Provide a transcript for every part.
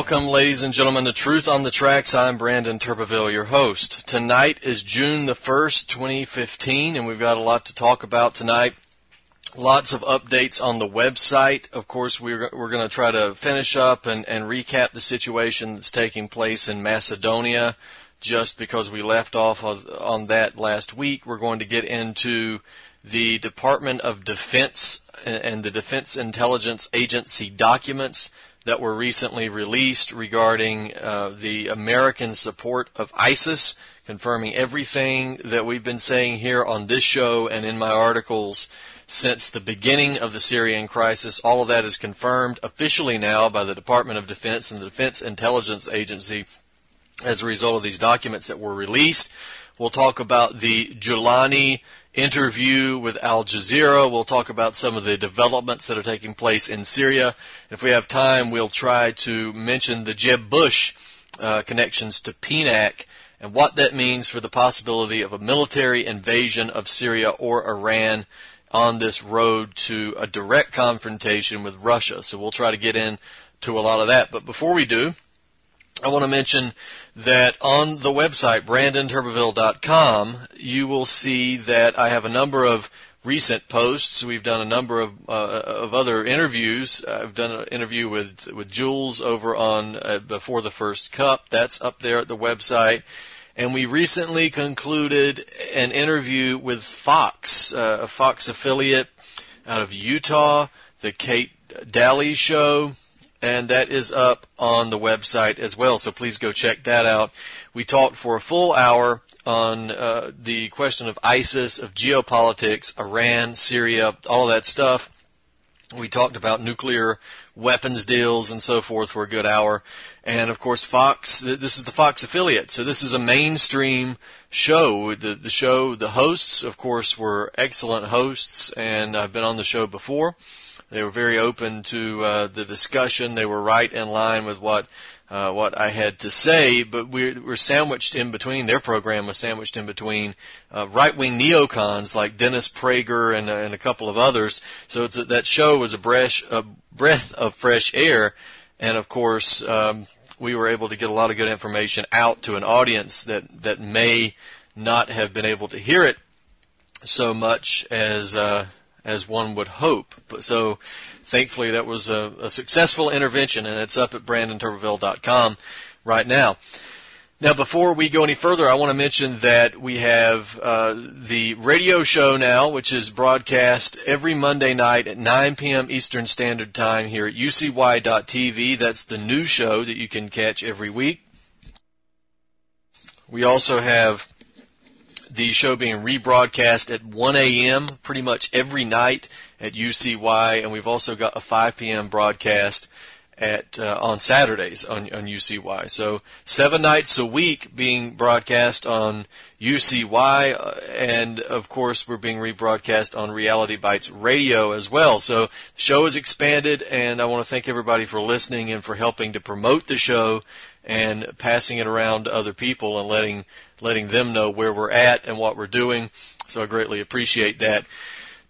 Welcome, ladies and gentlemen, to Truth on the Tracks. I'm Brandon Turbeville, your host. Tonight is June the 1st, 2015, and we've got a lot to talk about tonight. Lots of updates on the website. Of course, we're going to try to finish up and recap the situation that's taking place in Macedonia. Just because we left off on that last week, we're going to get into the Department of Defense and the Defense Intelligence Agency documents that were recently released regarding the American support of ISIS, confirming everything that we've been saying here on this show and in my articles since the beginning of the Syrian crisis. All of that is confirmed officially now by the Department of Defense and the Defense Intelligence Agency as a result of these documents that were released. We'll talk about the Julani interview with Al Jazeera. We'll talk about some of the developments that are taking place in Syria. If we have time, we'll try to mention the Jeb Bush connections to PNAC and what that means for the possibility of a military invasion of Syria or Iran on this road to a direct confrontation with Russia. So we'll try to get into a lot of that. But before we do, I want to mention that on the website, BrandonTurbeville.com, you will see that I have a number of recent posts. We've done a number of other interviews. I've done an interview with Jules over on Before the First Cup. That's up there at the website. And we recently concluded an interview with Fox, a Fox affiliate out of Utah, the Kate Daly Show. And that is up on the website as well, so please go check that out. We talked for a full hour on the question of ISIS, of geopolitics, Iran, Syria, all of that stuff. We talked about nuclear weapons deals and so forth for a good hour. And, of course, Fox, this is the Fox affiliate, so this is a mainstream show. The hosts, of course, were excellent hosts, and I've been on the show before. They were very open to the discussion. They were right in line with what I had to say, but we're sandwiched in between. Their program was sandwiched in between right-wing neocons like Dennis Prager and a couple of others. So that show was a breath of fresh air, and of course we were able to get a lot of good information out to an audience that may not have been able to hear it so much as one would hope. So thankfully that was a successful intervention, and it's up at BrandonTurbeville.com right now. Now, before we go any further, I want to mention that we have the radio show now, which is broadcast every Monday night at 9 p.m. Eastern Standard Time here at UCY.TV. That's the new show that you can catch every week. We also have the show being rebroadcast at 1 a.m. pretty much every night at UCY, and we've also got a 5 p.m. broadcast on Saturdays on UCY. So 7 nights a week being broadcast on UCY, and of course we're being rebroadcast on Reality Bites Radio as well. So the show is expanded, and I want to thank everybody for listening and for helping to promote the show and passing it around to other people and letting them know where we're at and what we're doing. So I greatly appreciate that.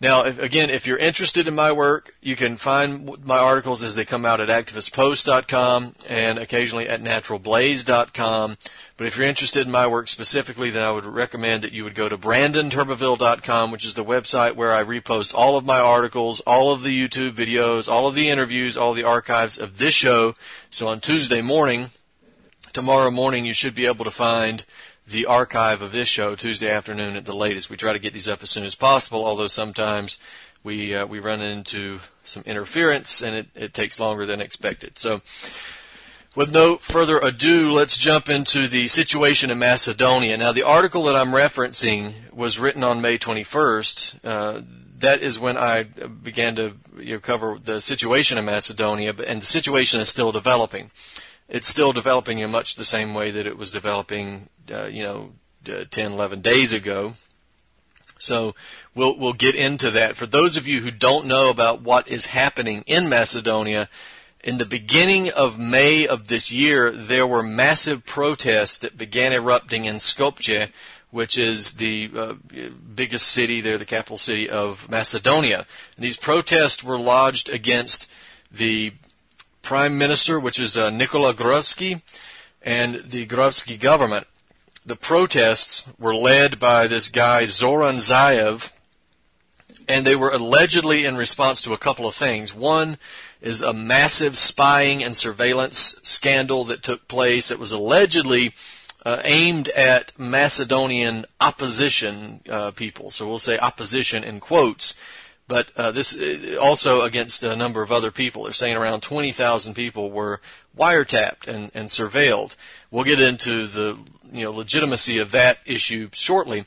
Now, if you're interested in my work, you can find my articles as they come out at activistpost.com and occasionally at naturalblaze.com. But if you're interested in my work specifically, then I would recommend that you would go to BrandonTurbeville.com, which is the website where I repost all of my articles, all of the YouTube videos, all of the interviews, all the archives of this show. So on tomorrow morning, you should be able to find the archive of this show Tuesday afternoon at the latest. We try to get these up as soon as possible, although sometimes we run into some interference and it takes longer than expected. So with no further ado, let's jump into the situation in Macedonia. Now, the article that I'm referencing was written on May 21st. That is when I began to cover the situation in Macedonia, and the situation is still developing. It's still developing in much the same way that it was developing 10, 11 days ago. So we'll get into that. For those of you who don't know about what is happening in Macedonia, in the beginning of May of this year, there were massive protests that began erupting in Skopje, which is the biggest city there, the capital city of Macedonia. And these protests were lodged against the prime minister, which is Nikola Gruevski, and the Gruevski government. The protests were led by this guy Zoran Zaev, and they were allegedly in response to a couple of things. One is a massive spying and surveillance scandal that took place. It was allegedly aimed at Macedonian opposition people. So we'll say opposition in quotes. But this also against a number of other people. They're saying around 20,000 people were wiretapped and surveilled. We'll get into the legitimacy of that issue shortly.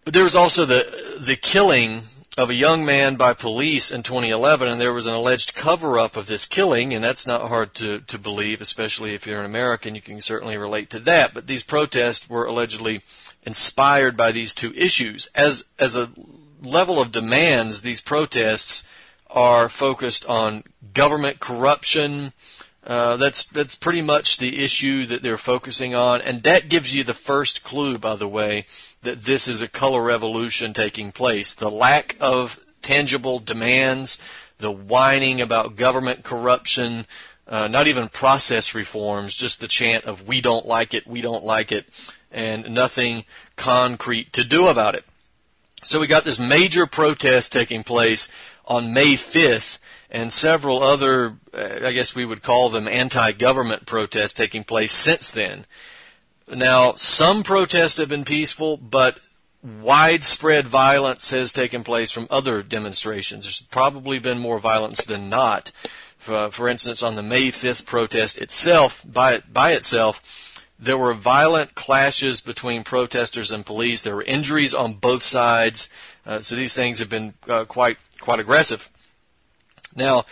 But there was also the killing of a young man by police in 2011, and there was an alleged cover-up of this killing, and that's not hard to believe, especially if you're an American. You can certainly relate to that. But these protests were allegedly inspired by these two issues. As a level of demands, these protests are focused on government corruption. That's pretty much the issue that they're focusing on, and that gives you the first clue, by the way, that this is a color revolution taking place. The lack of tangible demands, the whining about government corruption, not even process reforms, just the chant of we don't like it, and nothing concrete to do about it. So we got this major protest taking place on May 5th, and several other, I guess we would call them anti-government protests taking place since then. Now, some protests have been peaceful, but widespread violence has taken place from other demonstrations. There's probably been more violence than not. For instance, on the May 5th protest itself, by itself, there were violent clashes between protesters and police. There were injuries on both sides. So these things have been quite aggressive. Now,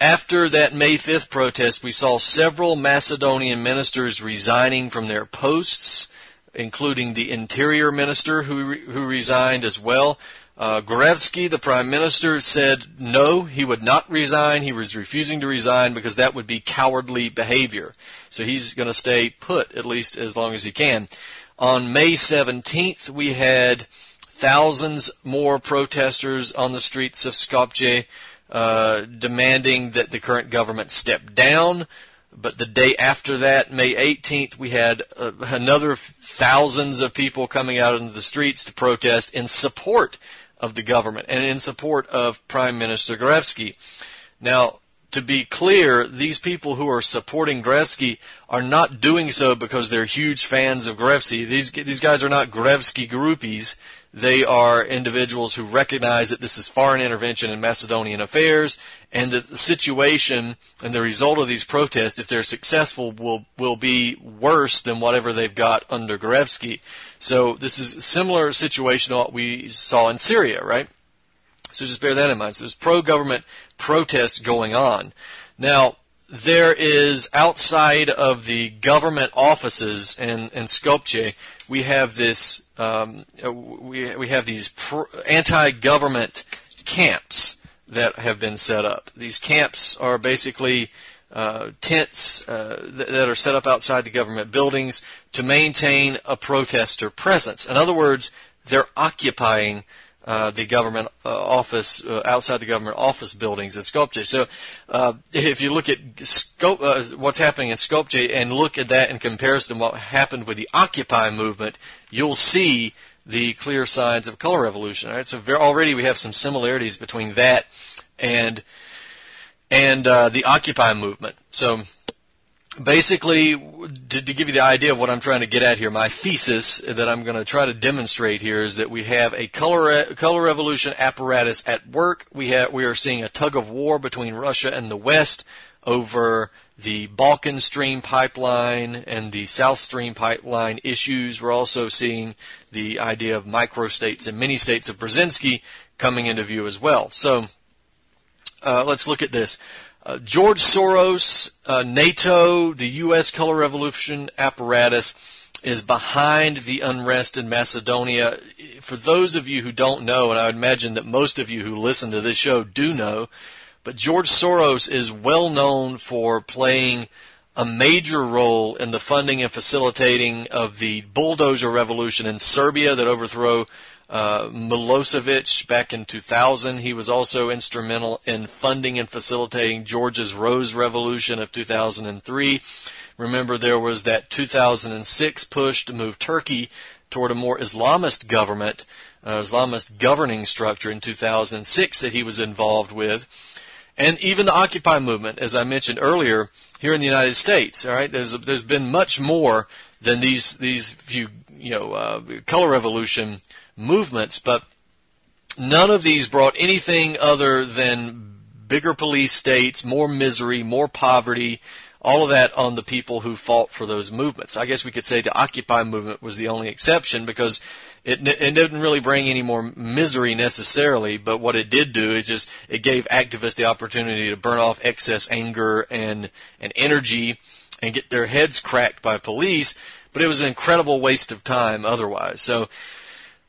after that May 5th protest, we saw several Macedonian ministers resigning from their posts, including the interior minister who resigned as well. Gruevski, the prime minister, said no, he would not resign. He was refusing to resign because that would be cowardly behavior. So he's going to stay put, at least as long as he can. On May 17th, we had thousands more protesters on the streets of Skopje, demanding that the current government step down. But the day after that, May 18th, we had another thousands of people coming out into the streets to protest in support of the government and in support of Prime Minister Gruevski. Now, to be clear, these people who are supporting Gruevski are not doing so because they're huge fans of Gruevski. These guys are not Gruevski groupies. They are individuals who recognize that this is foreign intervention in Macedonian affairs, and that the situation and the result of these protests, if they're successful, will be worse than whatever they've got under Gruevski. So this is a similar situation to what we saw in Syria, right? So just bear that in mind. So there's pro-government protests going on. Now, there is, outside of the government offices in Skopje, we have this we have these anti-government camps that have been set up. These camps are basically tents that are set up outside the government buildings to maintain a protester presence. In other words, they're occupying the government office, outside the government office buildings at Skopje. So if you look at what's happening in Skopje and look at that in comparison to what happened with the Occupy movement, you'll see the clear signs of color revolution. Right? So already we have some similarities between that and the Occupy movement. So basically, to give you the idea of what I'm trying to get at here, my thesis that I'm going to try to demonstrate here is that we have a color revolution apparatus at work. We are seeing a tug of war between Russia and the West over the Balkan Stream pipeline and the South Stream pipeline issues. We're also seeing the idea of microstates and mini-states of Brzezinski coming into view as well. So let's look at this. George Soros, NATO, the U.S. color revolution apparatus is behind the unrest in Macedonia. For those of you who don't know, and I would imagine that most of you who listen to this show do know, but George Soros is well known for playing a major role in the funding and facilitating of the bulldozer revolution in Serbia that overthrew Milosevic back in 2000. He was also instrumental in funding and facilitating Georgia's Rose Revolution of 2003. Remember, there was that 2006 push to move Turkey toward a more Islamist government, Islamist governing structure in 2006 that he was involved with. And even the Occupy movement, as I mentioned earlier, here in the United States. All right, there's been much more than these few color revolution movements, but none of these brought anything other than bigger police states, more misery, more poverty, all of that on the people who fought for those movements. I guess we could say the Occupy movement was the only exception because it didn't really bring any more misery necessarily, but what it did do is it gave activists the opportunity to burn off excess anger and energy and get their heads cracked by police, but it was an incredible waste of time otherwise. So,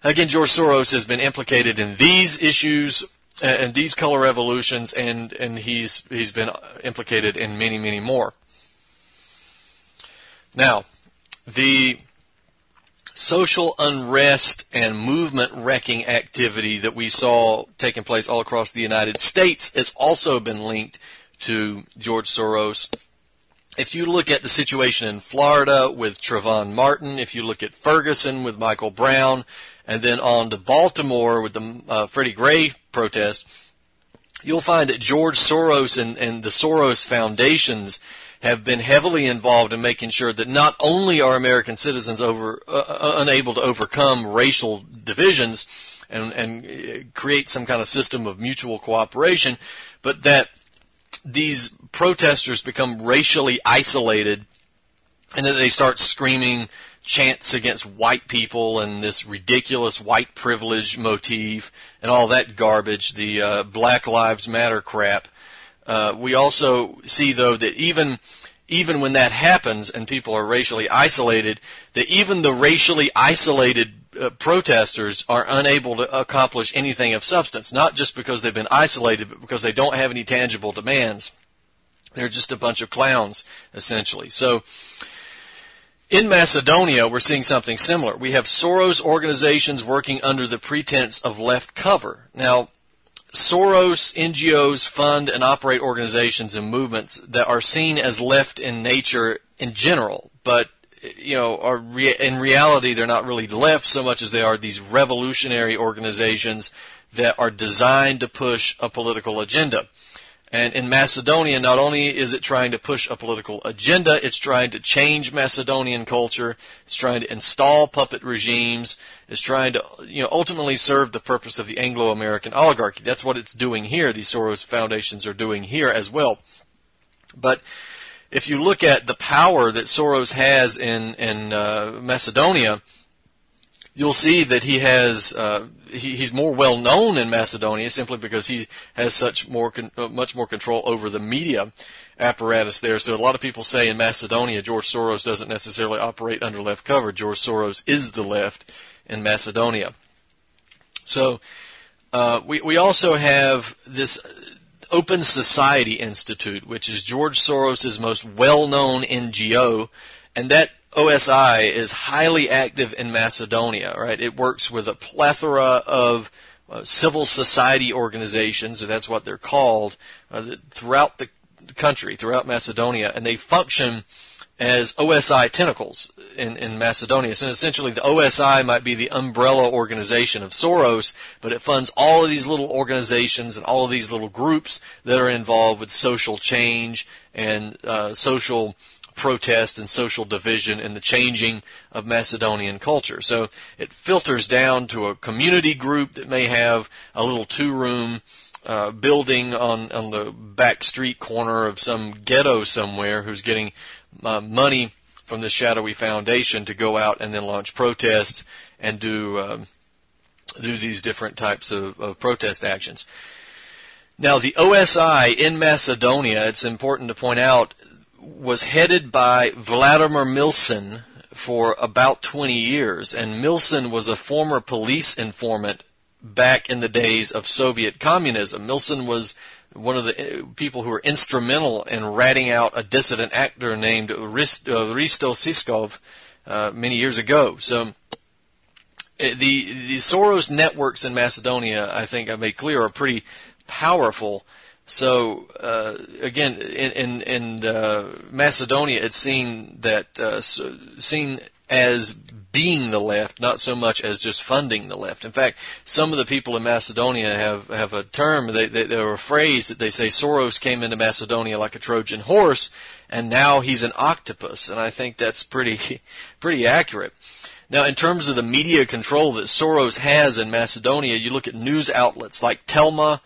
again, George Soros has been implicated in these issues and these color revolutions, and he's been implicated in many, many more. Now, the social unrest and movement wrecking activity that we saw taking place all across the United States has also been linked to George Soros. If you look at the situation in Florida with Trayvon Martin, if you look at Ferguson with Michael Brown, and then on to Baltimore with the Freddie Gray protest, you'll find that George Soros and the Soros foundations have been heavily involved in making sure that not only are American citizens unable to overcome racial divisions and create some kind of system of mutual cooperation, but that these protesters become racially isolated and that they start screaming chants against white people and this ridiculous white privilege motif and all that garbage, the Black Lives Matter crap. We also see, though, that even when that happens and people are racially isolated, that even the racially isolated protesters are unable to accomplish anything of substance, not just because they've been isolated, but because they don't have any tangible demands. They're just a bunch of clowns, essentially. So in Macedonia, we're seeing something similar. We have Soros organizations working under the pretense of left cover. Now, Soros NGOs fund and operate organizations and movements that are seen as left in nature in general, but in reality they're not really left so much as they are these revolutionary organizations that are designed to push a political agenda. And in Macedonia, not only is it trying to push a political agenda, it's trying to change Macedonian culture, it's trying to install puppet regimes, it's trying to ultimately serve the purpose of the Anglo-American oligarchy. That's what it's doing here. These Soros foundations are doing here as well. But if you look at the power that Soros has in Macedonia, you'll see that he has he's more well known in Macedonia simply because he has much more control over the media apparatus there. So a lot of people say in Macedonia George Soros doesn't necessarily operate under left cover. George Soros is the left in Macedonia. So we also have this Open Society Institute, which is George Soros' most well-known NGO, and that OSI is highly active in Macedonia, right? It works with a plethora of civil society organizations, or that's what they're called, throughout the country, throughout Macedonia, and they function as OSI tentacles in Macedonia. So essentially the OSI might be the umbrella organization of Soros, but it funds all of these little organizations and all of these little groups that are involved with social change and social protest and social division and the changing of Macedonian culture. So it filters down to a community group that may have a little two-room building on the back street corner of some ghetto somewhere who's getting money from the shadowy foundation to go out and then launch protests and do these different types of protest actions. Now, the OSI in Macedonia, it's important to point out, was headed by Vladimir Milsin for about 20 years, and Milsin was a former police informant back in the days of Soviet communism. Milsin was one of the people who were instrumental in ratting out a dissident actor named Risto Siskov many years ago. So the Soros networks in Macedonia, I think I made clear, are pretty powerful. So again, in Macedonia, it's seen as being the left, not so much as just funding the left. In fact, some of the people in Macedonia have a term, or a phrase that they say Soros came into Macedonia like a Trojan horse, and now he's an octopus. And I think that's pretty accurate. Now, in terms of the media control that Soros has in Macedonia, you look at news outlets like Telma,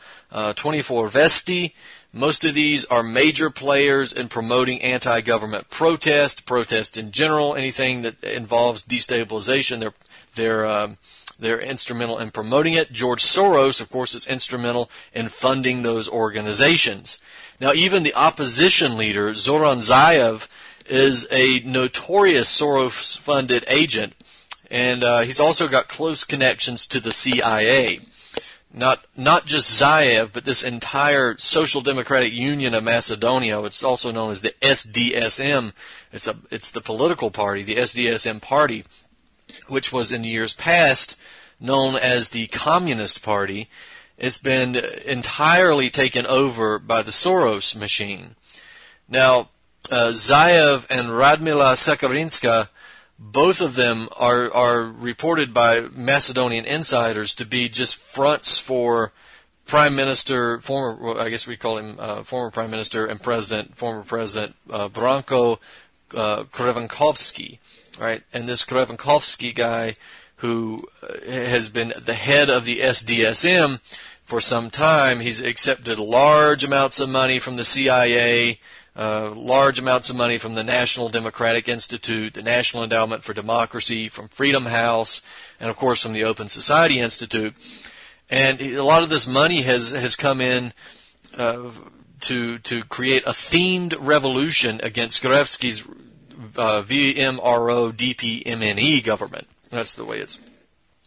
24 Vesti. Most of these are major players in promoting anti-government protest in general, anything that involves destabilization. They're instrumental in promoting it. George Soros, of course, is instrumental in funding those organizations. Now, even the opposition leader, Zoran Zaev, is a notorious Soros-funded agent, and he's also got close connections to the CIA. Not just Zaev, but this entire Social Democratic Union of Macedonia, which is also known as the SDSM. It's the political party, the SDSM party, which was in years past known as the Communist Party. It's been entirely taken over by the Soros machine. Now, Zaev and Radmila Sekarinska, both of them are reported by Macedonian insiders to be just fronts for Prime Minister, former Prime Minister and former President Branko Krevenkovski, right? And this Krevenkovski guy, who has been the head of the SDSM for some time, he's accepted large amounts of money from the CIA, large amounts of money from the National Democratic Institute, the National Endowment for Democracy, from Freedom House, and of course from the Open Society Institute. And a lot of this money has come in to create a themed revolution against Gruevski's VMRO-DP-MNE government. That's the way it's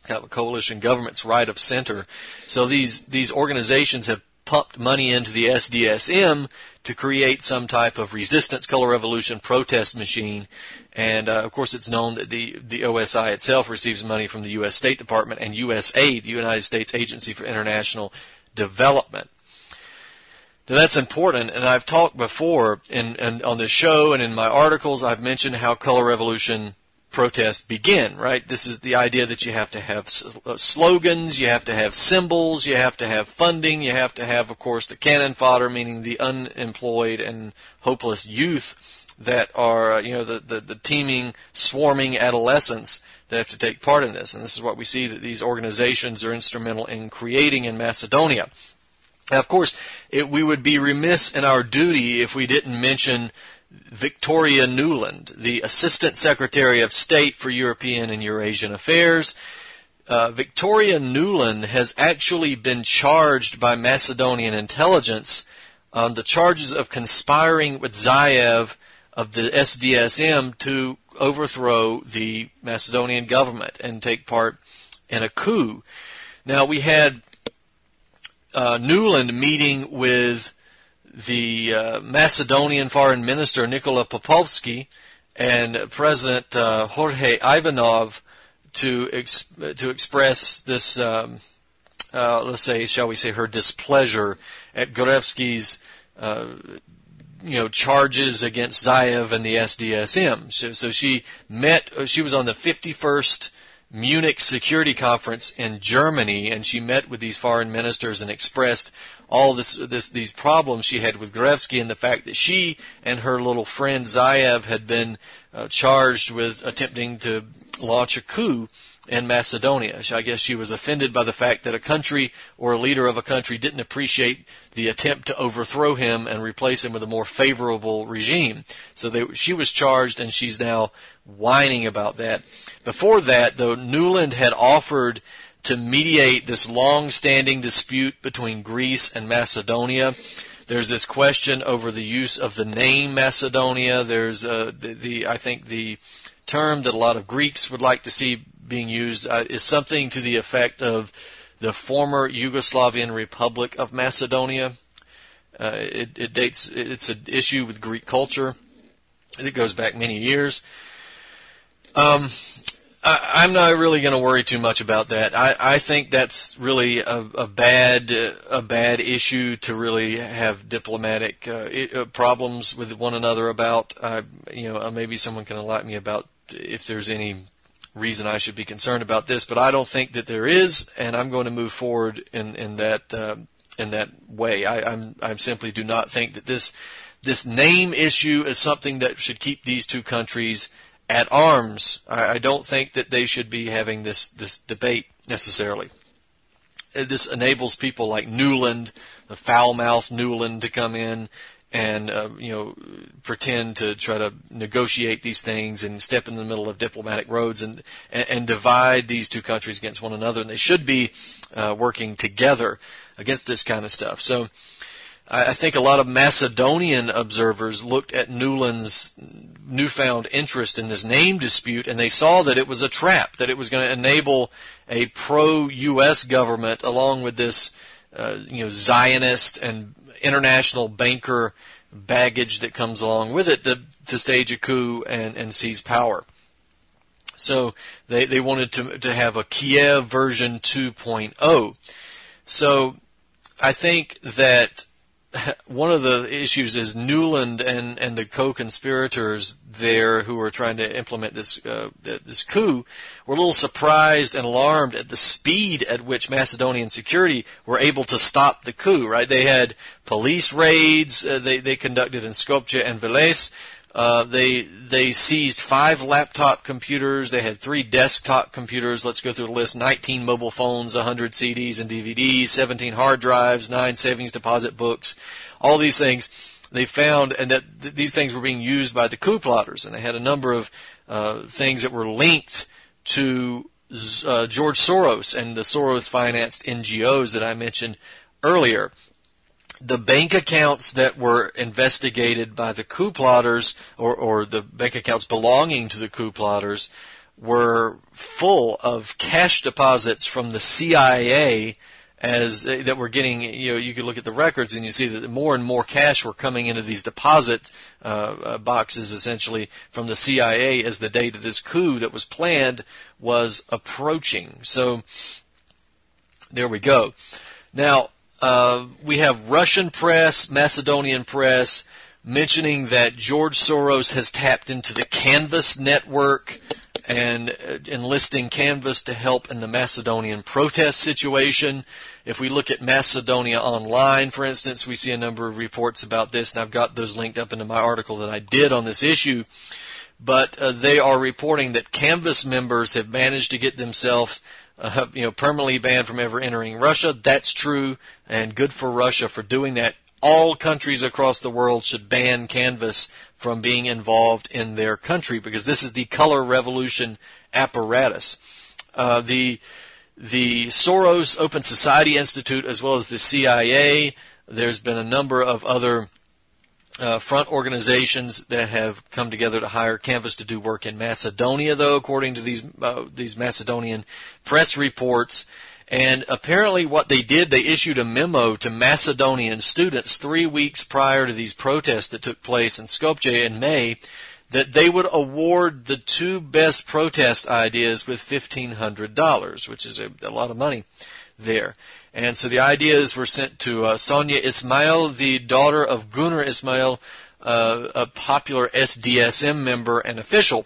kind of a coalition government. It's right of center. So these organizations have pumped money into the SDSM to create some type of resistance, color revolution, protest machine. And, of course, it's known that the OSI itself receives money from the U.S. State Department and USAID, the United States Agency for International Development. Now, that's important, and I've talked before on this show and in my articles, I've mentioned how color revolution protests begin, right? This is the idea that you have to have slogans, you have to have symbols, you have to have funding, you have to have, of course, the cannon fodder, meaning the unemployed and hopeless youth that are, the teeming, swarming adolescents that have to take part in this. And this is what we see that these organizations are instrumental in creating in Macedonia. Now, of course, we would be remiss in our duty if we didn't mention Victoria Nuland, the Assistant Secretary of State for European and Eurasian Affairs. Victoria Nuland has actually been charged by Macedonian intelligence on the charges of conspiring with Zaev of the SDSM to overthrow the Macedonian government and take part in a coup. Now, we had Nuland meeting with the Macedonian Foreign Minister Nikola Popovski and President Jorge Ivanov to express this, let's say, shall we say, her displeasure at Gruevski's, charges against Zaev and the SDSM. So she was on the 51st Munich Security Conference in Germany, and she met with these foreign ministers and expressed all these problems she had with Gruevski and the fact that she and her little friend Zaev had been charged with attempting to launch a coup in Macedonia. I guess she was offended by the fact that a country or a leader of a country didn't appreciate the attempt to overthrow him and replace him with a more favorable regime. So she was charged, and she's now whining about that. Before that, though, Nuland had offered to mediate this long-standing dispute between Greece and Macedonia. There's this question over the use of the name Macedonia. There's I think the term that a lot of Greeks would like to see being used is something to the effect of the former Yugoslavian Republic of Macedonia. It's an issue with Greek culture. It goes back many years. I'm not really going to worry too much about that. I think that's really a bad issue to really have diplomatic problems with one another about. Maybe someone can enlighten me about if there's any reason I should be concerned about this, but I don't think that there is, and I'm going to move forward in that way. I simply do not think that this name issue is something that should keep these two countries at arms. I don't think that they should be having this debate necessarily. This enables people like Newland, the foul-mouthed Newland, to come in and pretend to try to negotiate these things and step in the middle of diplomatic roads and divide these two countries against one another. And they should be working together against this kind of stuff. So I think a lot of Macedonian observers looked at Newland's newfound interest in this name dispute, and they saw that it was a trap, that it was going to enable a pro-U.S. government along with this Zionist and international banker baggage that comes along with it to stage a coup and seize power. So they wanted to have a Kiev version 2.0. So I think that one of the issues is Newland and the co-conspirators there who were trying to implement this coup were a little surprised and alarmed at the speed at which Macedonian security were able to stop the coup. Right? They had police raids they conducted in Skopje and Veles. They seized 5 laptop computers. They had 3 desktop computers. Let's go through the list: 19 mobile phones, 100 CDs and DVDs, 17 hard drives, 9 savings deposit books. All these things they found, and that these things were being used by the coup plotters. And they had a number of things that were linked to George Soros and the Soros-financed NGOs that I mentioned earlier. The bank accounts that were investigated by the coup plotters, or the bank accounts belonging to the coup plotters, were full of cash deposits from the CIA that were getting, you could look at the records and you see that more and more cash were coming into these deposit boxes, essentially, from the CIA as the date of this coup that was planned was approaching. So there we go. Now, we have Russian press, Macedonian press, mentioning that George Soros has tapped into the Canvas network and enlisting Canvas to help in the Macedonian protest situation. If we look at Macedonia Online, for instance, we see a number of reports about this, and I've got those linked up into my article that I did on this issue. But they are reporting that Canvas members have managed to get themselves permanently banned from ever entering Russia. That's true, and good for Russia for doing that. All countries across the world should ban Canvas from being involved in their country, because this is the color revolution apparatus. The Soros Open Society Institute, as well as the CIA, there's been a number of other front organizations that have come together to hire Canvas to do work in Macedonia, though, according to these Macedonian press reports. And apparently what they did, they issued a memo to Macedonian students 3 weeks prior to these protests that took place in Skopje in May, that they would award the 2 best protest ideas with $1,500, which is a lot of money there. And so the ideas were sent to Sonia Ismail, the daughter of Gunnar Ismail, a popular SDSM member and official.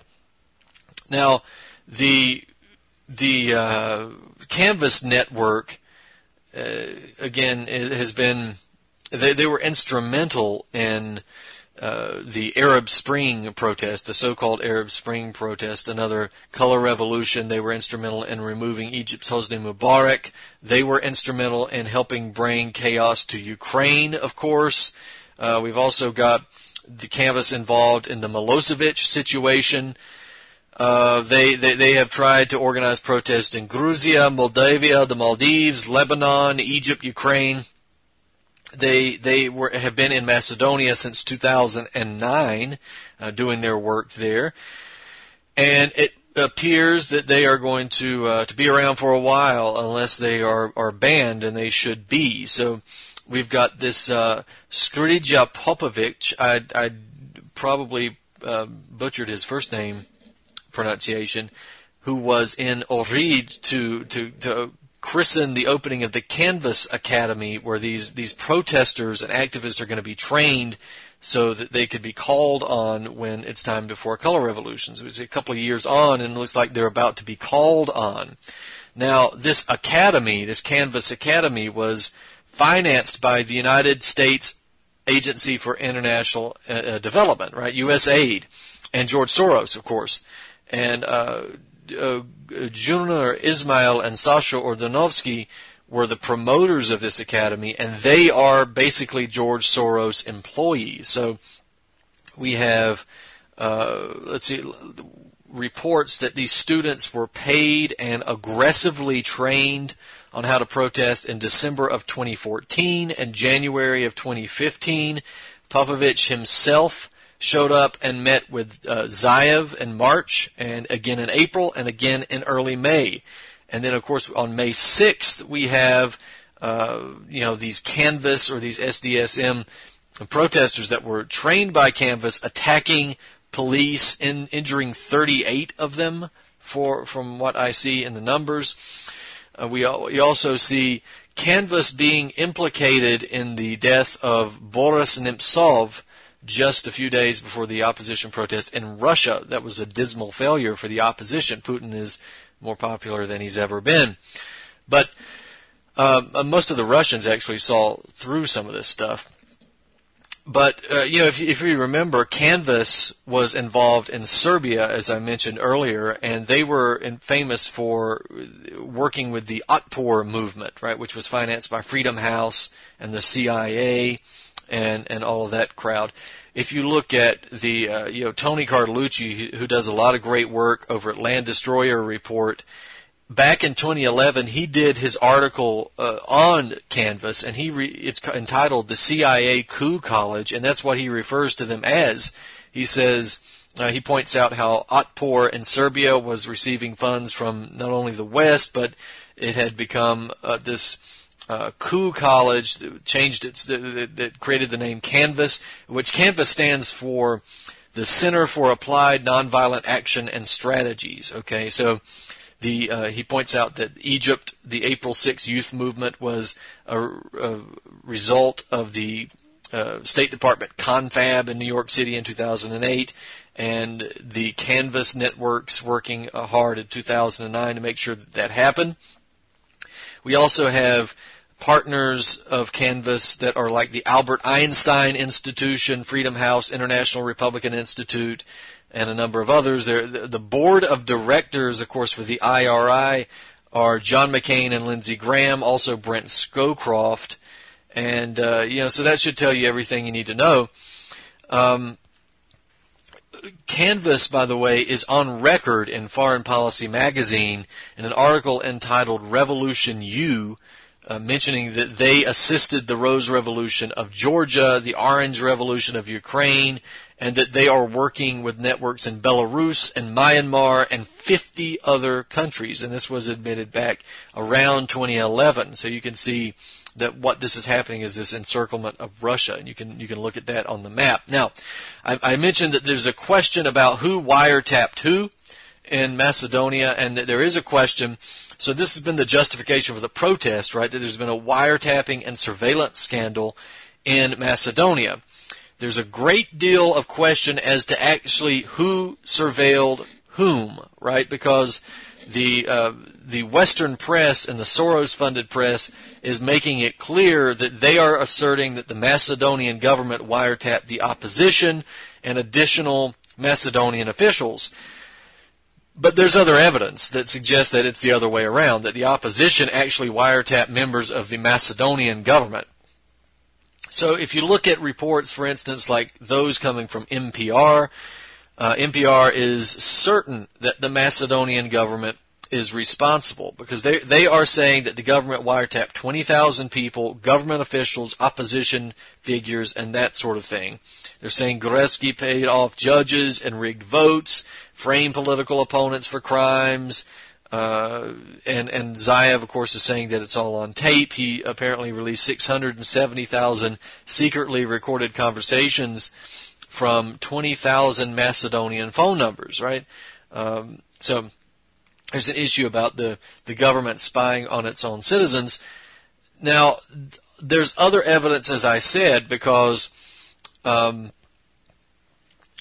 Now, the Canvas network, again, has been, they were instrumental in the Arab Spring protest, the so-called Arab Spring protest, another color revolution. They were instrumental in removing Egypt's Hosni Mubarak. They were instrumental in helping bring chaos to Ukraine, of course. We've also got the Canvas involved in the Milosevic situation. They have tried to organize protests in Georgia, Moldavia, the Maldives, Lebanon, Egypt, Ukraine. They have been in Macedonia since 2009, doing their work there, and it appears that they are going to be around for a while unless they are banned, and they should be. So we've got this Skrija Popovic. I probably butchered his first name pronunciation, who was in Ohrid to christen the opening of the Canvas Academy, where these protesters and activists are going to be trained so that they could be called on when it's time for color revolutions. It was a couple of years on, and it looks like they're about to be called on. Now, this academy, this Canvas Academy, was financed by the United States Agency for International Development, right? USAID, and George Soros, of course. And Junior Ismail and Sasha Ordanovsky were the promoters of this academy, and they are basically George Soros employees. So we have, reports that these students were paid and aggressively trained on how to protest in December of 2014 and January of 2015. Popovich himself showed up and met with Zaev in March, and again in April, and again in early May. And then, of course, on May 6th, we have these Canvas or these SDSM protesters that were trained by Canvas attacking police, injuring 38 of them, from what I see in the numbers. We also see Canvas being implicated in the death of Boris Nemtsov just a few days before the opposition protest in Russia. That was a dismal failure for the opposition. Putin is more popular than he's ever been. But most of the Russians actually saw through some of this stuff. But, if you remember, Canvas was involved in Serbia, as I mentioned earlier, and they were famous for working with the Otpor movement, right, which was financed by Freedom House and the CIA and all of that crowd. If you look at the, Tony Cartolucci, who does a lot of great work over at Land Destroyer Report, back in 2011, he did his article on Canvas, and it's entitled "The CIA Coup College," and that's what he refers to them as. He says he points out how Otpor in Serbia was receiving funds from not only the West, but it had become this coup college that that created the name Canvas, which Canvas stands for the Center for Applied Nonviolent Action and Strategies. Okay, so he points out that Egypt, the April 6th youth movement, was a result of the State Department confab in New York City in 2008, and the Canvas networks working hard in 2009 to make sure that happened. We also have partners of Canvas that are like the Albert Einstein Institution, Freedom House, International Republican Institute, and a number of others. The board of directors, of course, for the IRI are John McCain and Lindsey Graham, also Brent Scowcroft, and so that should tell you everything you need to know. Canvas, by the way, is on record in Foreign Policy magazine in an article entitled "Revolution U," mentioning that they assisted the Rose Revolution of Georgia, the Orange Revolution of Ukraine, and that they are working with networks in Belarus and Myanmar and 50 other countries. And this was admitted back around 2011. So you can see that what this is happening is this encirclement of Russia, and you can look at that on the map. Now, I mentioned that there's a question about who wiretapped who in Macedonia, and that there is a question. So this has been the justification for the protest, right, that there's been a wiretapping and surveillance scandal in Macedonia. There's a great deal of question as to actually who surveilled whom, right, because the Western press and the Soros-funded press is making it clear that they are asserting that the Macedonian government wiretapped the opposition and additional Macedonian officials. But there's other evidence that suggests that it's the other way around, that the opposition actually wiretapped members of the Macedonian government. So if you look at reports, for instance, like those coming from NPR, NPR is certain that the Macedonian government is responsible, because they are saying that the government wiretapped 20,000 people, government officials, opposition figures, and that sort of thing. They're saying Gruevski paid off judges and rigged votes, framed political opponents for crimes, and Zaev, of course, is saying that it's all on tape. He apparently released 670,000 secretly recorded conversations from 20,000 Macedonian phone numbers, right? So there's an issue about the government spying on its own citizens. Now, there's other evidence, as I said, because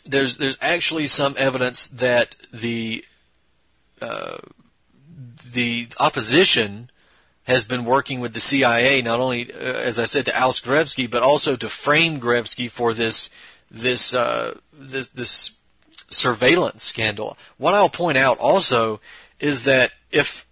there's actually some evidence that the opposition has been working with the CIA, not only, as I said, to oust Gruevski, but also to frame Gruevski for this surveillance scandal. What I'll point out also is that if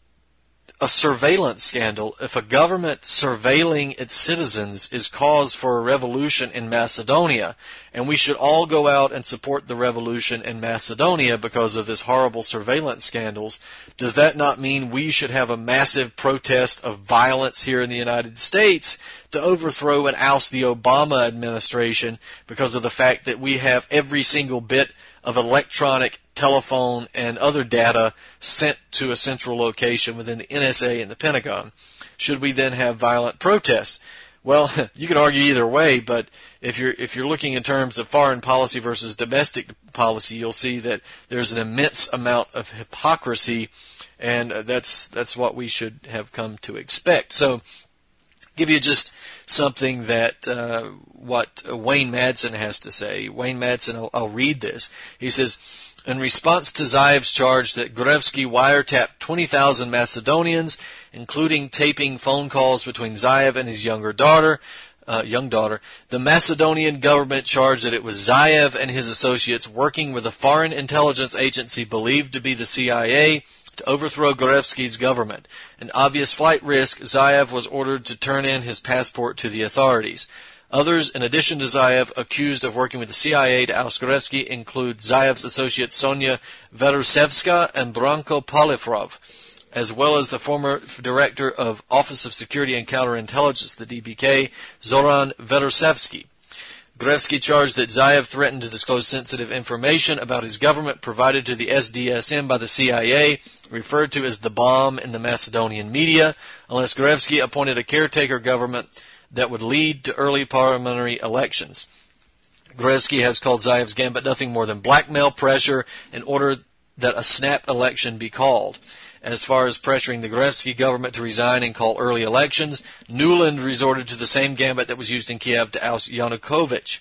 a surveillance scandal, if a government surveilling its citizens is cause for a revolution in Macedonia, and we should all go out and support the revolution in Macedonia because of this horrible surveillance scandals, does that not mean we should have a massive protest of violence here in the United States to overthrow and oust the Obama administration because of the fact that we have every single bit of electronic, telephone, and other data sent to a central location within the NSA and the Pentagon? Should we then have violent protests? Well, you can argue either way, but if you're looking in terms of foreign policy versus domestic policy, you'll see that there's an immense amount of hypocrisy, and that's what we should have come to expect. So, give you just something that what Wayne Madsen has to say. Wayne Madsen, I'll read this. He says, in response to Zaev's charge that Gruevski wiretapped 20,000 Macedonians, including taping phone calls between Zaev and his young daughter, the Macedonian government charged that it was Zaev and his associates working with a foreign intelligence agency believed to be the CIA to overthrow Gruevski's government. An obvious flight risk, Zaev was ordered to turn in his passport to the authorities. Others, in addition to Zaev, accused of working with the CIA to oust Gruevski include Zaev's associate Sonia Verusevska and Branko Polifrov, as well as the former director of Office of Security and Counterintelligence, the DBK, Zoran Verusevsky. Gruevski charged that Zaev threatened to disclose sensitive information about his government provided to the SDSM by the CIA, referred to as the bomb in the Macedonian media, unless Gruevski appointed a caretaker government that would lead to early parliamentary elections. Gruevski has called Zaev's gambit nothing more than blackmail pressure in order that a snap election be called. As far as pressuring the Gruevski government to resign and call early elections, Nuland resorted to the same gambit that was used in Kiev to oust Yanukovych.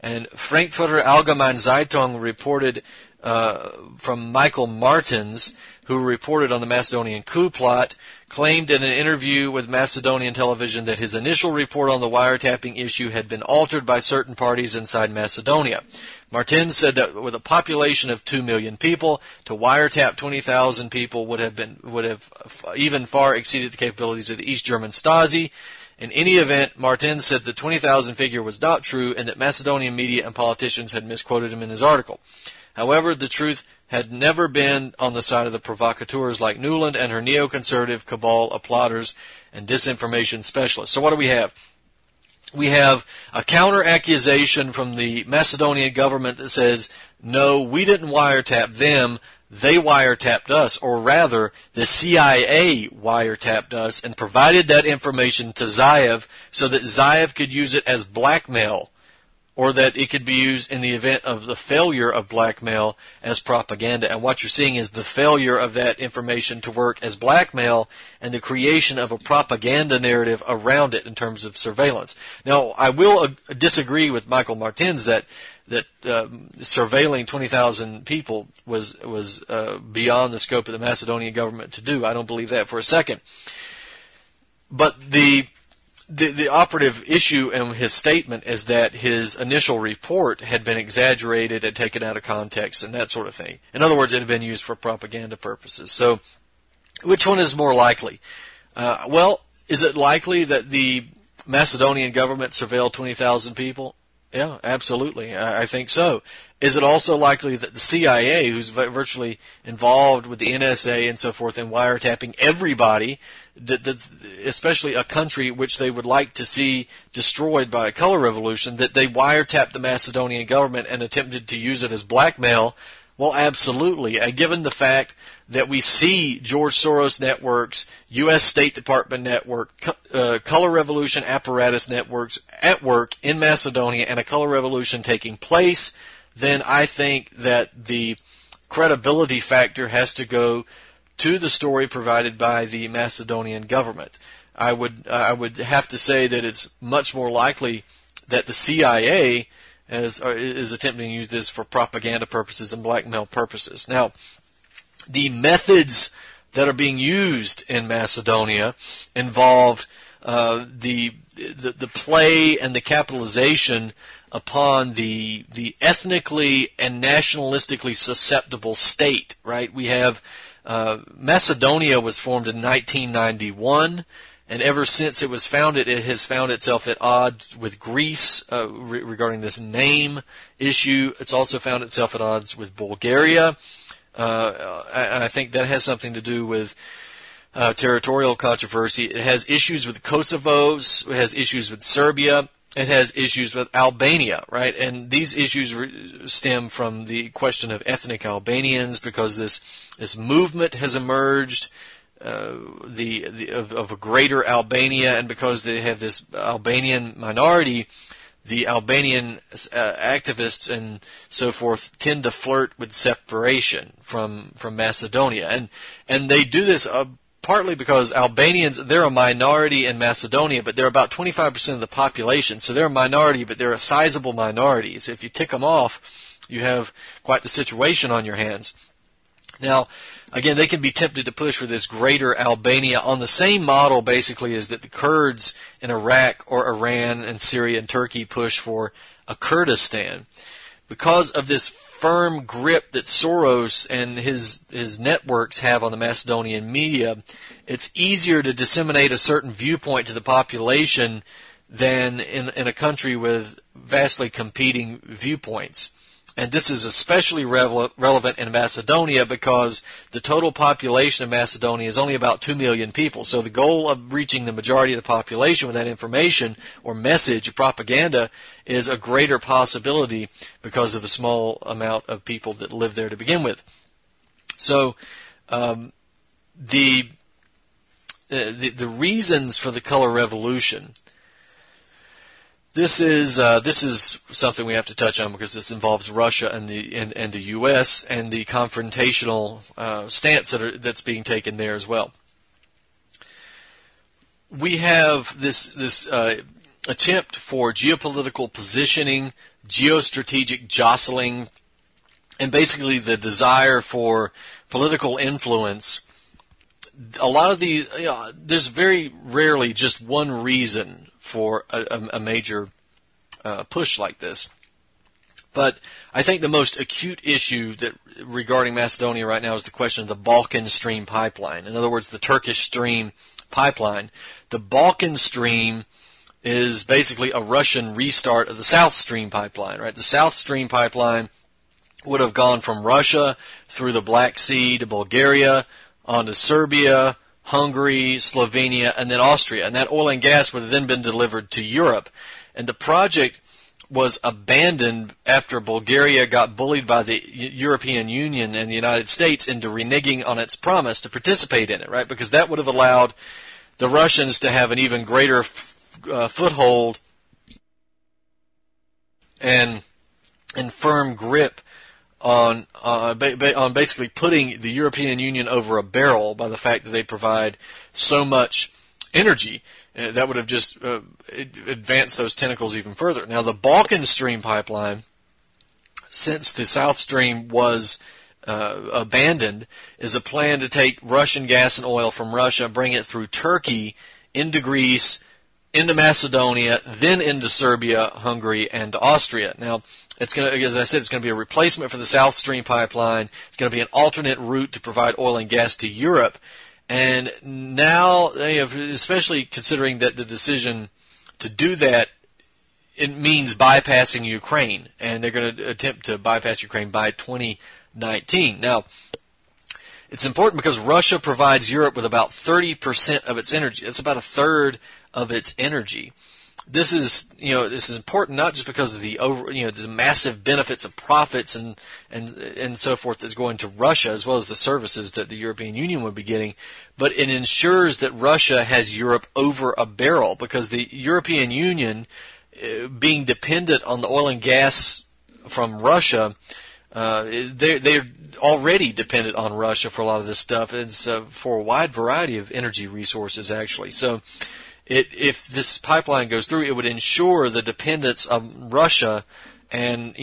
And Frankfurter Allgemeine Zeitung reported from Michael Martins, who reported on the Macedonian coup plot, claimed in an interview with Macedonian television that his initial report on the wiretapping issue had been altered by certain parties inside Macedonia. Martins said that with a population of 2 million people, to wiretap 20,000 people would have even far exceeded the capabilities of the East German Stasi. In any event, Martins said the 20,000 figure was not true and that Macedonian media and politicians had misquoted him in his article. However, the truth had never been on the side of the provocateurs like Nuland and her neoconservative cabal of plotters and disinformation specialists. So what do we have? We have a counter-accusation from the Macedonian government that says, no, we didn't wiretap them, they wiretapped us, or rather, the CIA wiretapped us and provided that information to Zaev so that Zaev could use it as blackmail, or that it could be used in the event of the failure of blackmail as propaganda. And what you're seeing is the failure of that information to work as blackmail and the creation of a propaganda narrative around it in terms of surveillance. Now, I will disagree with Michael Martins that surveilling 20,000 people was beyond the scope of the Macedonian government to do. I don't believe that for a second. But the operative issue in his statement is that his initial report had been exaggerated and taken out of context and that sort of thing. In other words, it had been used for propaganda purposes. So, which one is more likely? Well, is it likely that the Macedonian government surveilled 20,000 people? Yeah, absolutely. I think so. Is it also likely that the CIA, who's virtually involved with the NSA and so forth in wiretapping everybody, that especially a country which they would like to see destroyed by a color revolution, that they wiretapped the Macedonian government and attempted to use it as blackmail? Well, absolutely. And given the fact that we see George Soros networks, U.S. State Department network, color revolution apparatus networks at work in Macedonia and a color revolution taking place, then I think that the credibility factor has to go to the story provided by the Macedonian government. I would have to say that it's much more likely that the CIA is attempting to use this for propaganda purposes and blackmail purposes. Now, the methods that are being used in Macedonia involve the play and the capitalization upon the ethnically and nationalistically susceptible state. Right? We have Macedonia was formed in 1991. And ever since it was founded, it has found itself at odds with Greece regarding this name issue. It's also found itself at odds with Bulgaria. And I think that has something to do with territorial controversy. It has issues with Kosovo. It has issues with Serbia. It has issues with Albania, right? And these issues stem from the question of ethnic Albanians, because this movement has emerged of a greater Albania, and because they have this Albanian minority, the Albanian activists and so forth tend to flirt with separation from Macedonia, and they do this partly because Albanians, they're a minority in Macedonia, but they're about 25% of the population, so they're a minority, but they're a sizable minority. So if you tick them off, you have quite the situation on your hands. Now, again, they can be tempted to push for this greater Albania on the same model, basically, as that the Kurds in Iraq or Iran and Syria and Turkey push for a Kurdistan. Because of this firm grip that Soros and his networks have on the Macedonian media, it's easier to disseminate a certain viewpoint to the population than in a country with vastly competing viewpoints. And this is especially relevant in Macedonia because the total population of Macedonia is only about 2 million people. So the goal of reaching the majority of the population with that information or message or propaganda is a greater possibility because of the small amount of people that live there to begin with. So the reasons for the color revolution. This is something we have to touch on because this involves Russia and the U.S. and the confrontational stance that's being taken there as well. We have this attempt for geopolitical positioning, geostrategic jostling, and basically the desire for political influence. A lot of there's very rarely just one reason for a major push like this. But I think the most acute issue that regarding Macedonia right now is the question of the Balkan Stream pipeline. In other words, the Turkish Stream pipeline. The Balkan Stream is basically a Russian restart of the South Stream pipeline, right? The South Stream pipeline would have gone from Russia through the Black Sea to Bulgaria, onto Serbia, Hungary, Slovenia, and then Austria. And that oil and gas would have then been delivered to Europe. And the project was abandoned after Bulgaria got bullied by the European Union and the United States into reneging on its promise to participate in it, right? Because that would have allowed the Russians to have an even greater foothold and firm grip on basically putting the European Union over a barrel by the fact that they provide so much energy. That would have just advanced those tentacles even further. Now, the Balkan Stream pipeline, since the South Stream was abandoned, is a plan to take Russian gas and oil from Russia, bring it through Turkey, into Greece, into Macedonia, then into Serbia, Hungary, and Austria. Now, it's going to, as I said, it's going to be a replacement for the South Stream pipeline. It's going to be an alternate route to provide oil and gas to Europe. And now, they have, especially considering that the decision to do that, it means bypassing Ukraine. And they're going to attempt to bypass Ukraine by 2019. Now, it's important because Russia provides Europe with about 30% of its energy. That's about a third of its energy. This is important not just because of the the massive benefits of profits and so forth that's going to Russia, as well as the services that the European Union would be getting, but it ensures that Russia has Europe over a barrel, because the European Union, being dependent on the oil and gas from Russia, they're already dependent on Russia for a lot of this stuff. It's for a wide variety of energy resources, actually. So if this pipeline goes through, it would ensure the dependence of Russia, and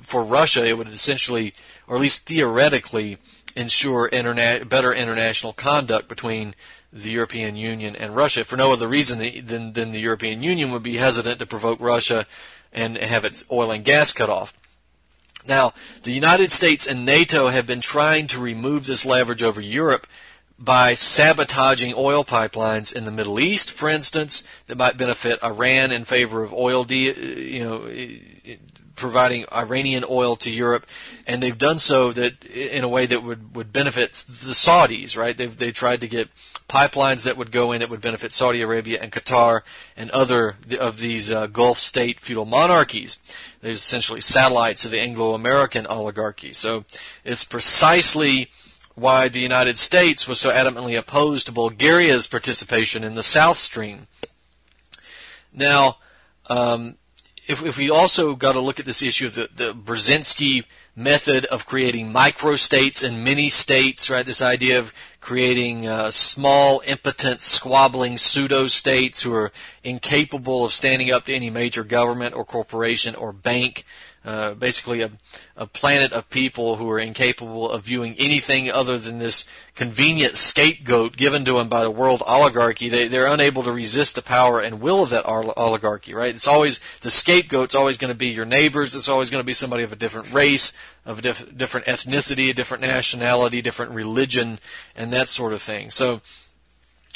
for Russia, it would essentially, or at least theoretically, ensure better international conduct between the European Union and Russia, for no other reason than the European Union would be hesitant to provoke Russia and have its oil and gas cut off. Now, the United States and NATO have been trying to remove this leverage over Europe by sabotaging oil pipelines in the Middle East, for instance, that might benefit Iran in favor of oil, providing Iranian oil to Europe, and they've done so that in a way that would benefit the Saudis, right? They tried to get pipelines that would go in that would benefit Saudi Arabia and Qatar and other of these Gulf state feudal monarchies. They're essentially satellites of the Anglo-American oligarchy. So it's precisely why the United States was so adamantly opposed to Bulgaria's participation in the South Stream. Now, if we also got to look at this issue of the Brzezinski method of creating microstates and mini-states, right? This idea of creating small, impotent, squabbling pseudo-states who are incapable of standing up to any major government or corporation or bank. Basically a planet of people who are incapable of viewing anything other than this convenient scapegoat given to them by the world oligarchy. They're unable to resist the power and will of that oligarchy, right? It's always, the scapegoat's always going to be your neighbors. It's always going to be somebody of a different race, of a different ethnicity, a different nationality, different religion, and that sort of thing. So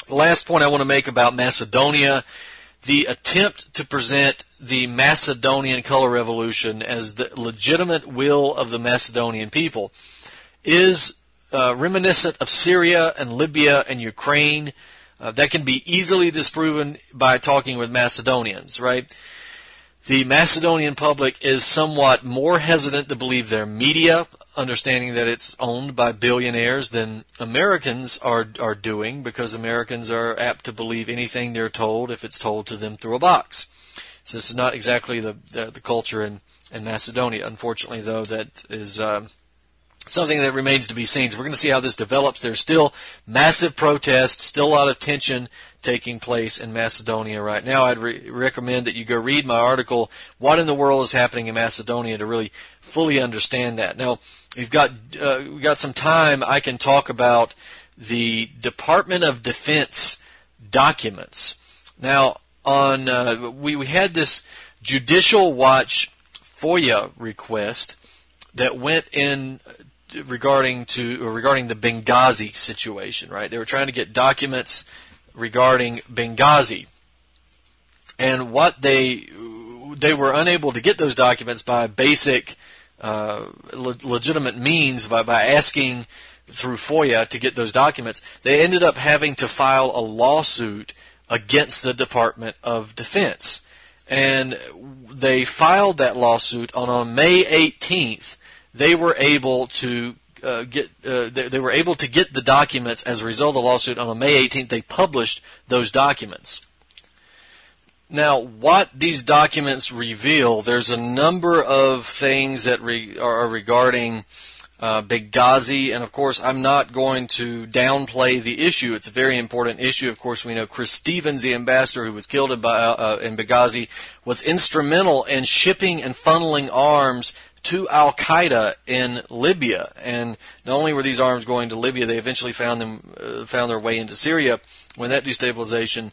the last point I want to make about Macedonia, the attempt to present the Macedonian color revolution as the legitimate will of the Macedonian people is reminiscent of Syria and Libya and Ukraine. That can be easily disproven by talking with Macedonians, right? The Macedonian public is somewhat more hesitant to believe their media, understanding that it's owned by billionaires, than Americans are doing, because Americans are apt to believe anything they're told if it's told to them through a box. So this is not exactly the culture in Macedonia. Unfortunately, though, that is something that remains to be seen. So we're going to see how this develops. There's still massive protests, still a lot of tension taking place in Macedonia right now. I'd recommend that you go read my article, What in the World is Happening in Macedonia, to really fully understand that. Now, we've got some time. I can talk about the Department of Defense documents. Now, we had this Judicial Watch FOIA request that went in regarding the Benghazi situation, right? They were trying to get documents regarding Benghazi, and what they were unable to get those documents by basic legitimate means, by asking through FOIA to get those documents. They ended up having to file a lawsuit against the Department of Defense, and they filed that lawsuit on May 18th. They were able to get the documents as a result of the lawsuit. On May 18th, they published those documents. Now, what these documents reveal, there's a number of things that are regarding Benghazi, and of course, I'm not going to downplay the issue. It's a very important issue. Of course, we know Chris Stevens, the ambassador who was killed in Benghazi, was instrumental in shipping and funneling arms to Al-Qaeda in Libya. And not only were these arms going to Libya, they eventually found their way into Syria when that destabilization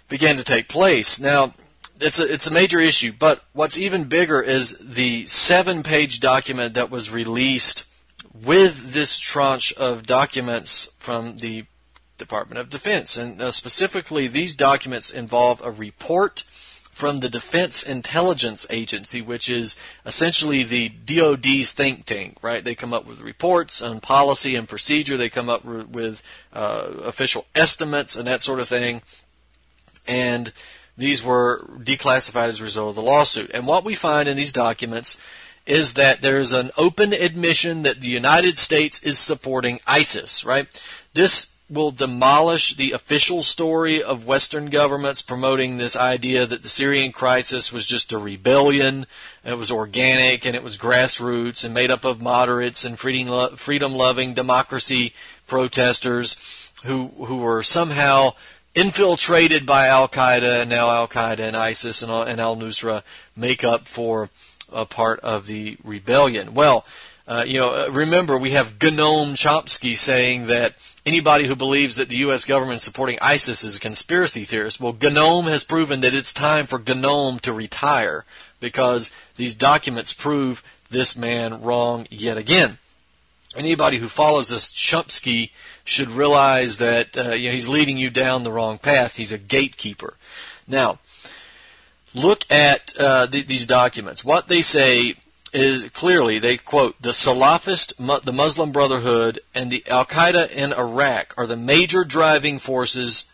began to take place. Now, it's a major issue, but what's even bigger is the 7-page document that was released with this tranche of documents from the Department of Defense. And specifically, these documents involve a report from the Defense Intelligence Agency, which is essentially the DoD's think tank, right? They come up with reports on policy and procedure. They come up with official estimates and that sort of thing. And these were declassified as a result of the lawsuit. And what we find in these documents is that there's an open admission that the United States is supporting ISIS, right? This will demolish the official story of Western governments promoting this idea that the Syrian crisis was just a rebellion, and it was organic, and it was grassroots, and made up of moderates and freedom-loving democracy protesters who were somehow infiltrated by Al-Qaeda, and now Al-Qaeda and ISIS and al-Nusra make up for a part of the rebellion. Well, remember, we have Noam Chomsky saying that anybody who believes that the U.S. government supporting ISIS is a conspiracy theorist. Well, Noam has proven that it's time for Noam to retire because these documents prove this man wrong yet again. Anybody who follows this Chomsky should realize that he's leading you down the wrong path. He's a gatekeeper. Now, look at these documents. What they say is clearly, they quote, the Salafist, the Muslim Brotherhood, and the Al-Qaeda in Iraq are the major driving forces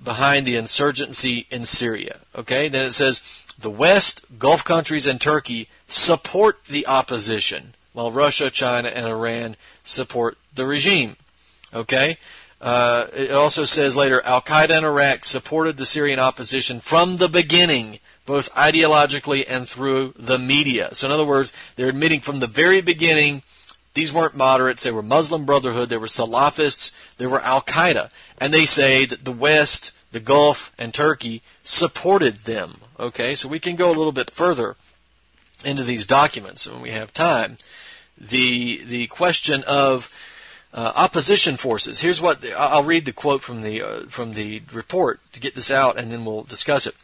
behind the insurgency in Syria. Okay, then it says the West, Gulf countries, and Turkey support the opposition, while Russia, China, and Iran support the regime. Okay, it also says later, Al-Qaeda in Iraq supported the Syrian opposition from the beginning, both ideologically and through the media. So in other words, they're admitting from the very beginning, these weren't moderates, they were Muslim Brotherhood, they were Salafists, they were Al-Qaeda. And they say that the West, the Gulf, and Turkey supported them. Okay, so we can go a little bit further into these documents when we have time. The question of opposition forces. Here's what I'll read the quote from the report to get this out, and then we'll discuss it.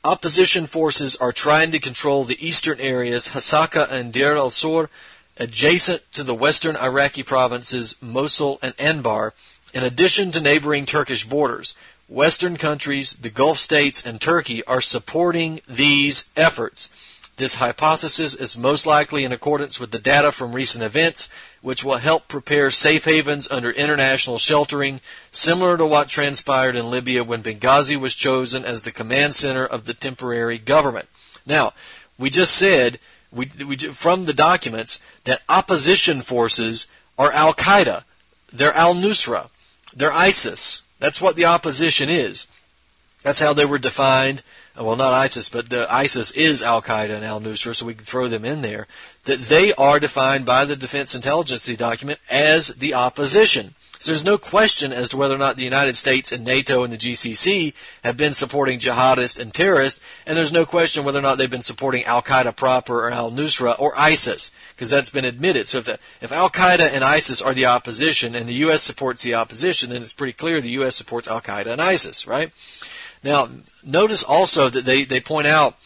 Opposition forces are trying to control the eastern areas, Hasaka and Deir al-Sur, adjacent to the western Iraqi provinces Mosul and Anbar, in addition to neighboring Turkish borders. Western countries, the Gulf states, and Turkey are supporting these efforts. This hypothesis is most likely in accordance with the data from recent events, which will help prepare safe havens under international sheltering, similar to what transpired in Libya when Benghazi was chosen as the command center of the temporary government. Now, we just said, from the documents, that opposition forces are Al-Qaeda, they're al-Nusra, they're ISIS. That's what the opposition is. That's how they were defined. Well, not ISIS, but the ISIS is Al-Qaeda and al-Nusra, so we can throw them in there. That they are defined by the Defense Intelligence document as the opposition. So there's no question as to whether or not the United States and NATO and the GCC have been supporting jihadists and terrorists, and there's no question whether or not they've been supporting Al-Qaeda proper or al-Nusra or ISIS, because that's been admitted. So if Al-Qaeda and ISIS are the opposition and the U.S. supports the opposition, then it's pretty clear the U.S. supports Al-Qaeda and ISIS, right? Now, notice also that they point out